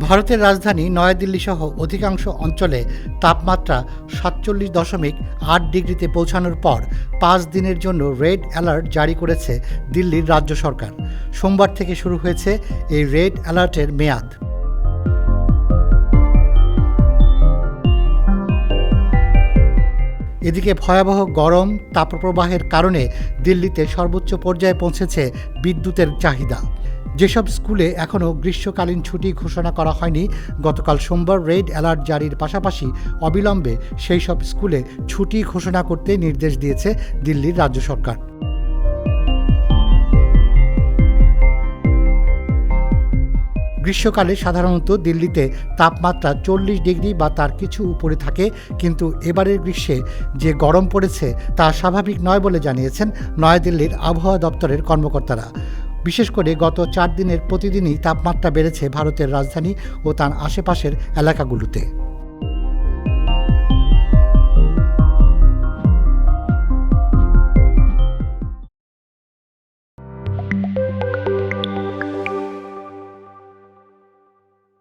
ভারতের রাজধানী নয়াদিল্লি সহ অধিকাংশ অঞ্চলে তাপমাত্রা ৪৭.৮ ডিগ্রিতে পৌঁছানোর পর ৫ দিনের জন্য রেড অ্যালার্ট জারি করেছে দিল্লির রাজ্য সরকার। সোমবার থেকে শুরু হয়েছে এই রেড অ্যালার্টের মেয়াদ। এদিকে ভয়াবহ গরম তাপপ্রবাহের কারণে দিল্লিতে সর্বোচ্চ পর্যায়ে পৌঁছেছে বিদ্যুতের চাহিদা। যেসব স্কুলে এখনও গ্রীষ্মকালীন ছুটি ঘোষণা করা হয়নি, গতকাল সোমবার রেড অ্যালার্ট জারির পাশাপাশি অবিলম্বে সেই সব স্কুলে ছুটি ঘোষণা করতে নির্দেশ দিয়েছে দিল্লির রাজ্য সরকার। গ্রীষ্মকালে সাধারণত দিল্লিতে তাপমাত্রা ৪০ ডিগ্রি বা তার কিছু উপরে থাকে, কিন্তু এবারের গ্রীষ্মে যে গরম পড়েছে তা স্বাভাবিক নয় বলে জানিয়েছেন নয়াদিল্লির আবহাওয়া দপ্তরের কর্মকর্তারা। বিশেষ করে গত ৪ দিনের প্রতিদিনই তাপমাত্রা বেড়েছে ভারতের রাজধানী ও তার আশেপাশের এলাকাগুলোতে।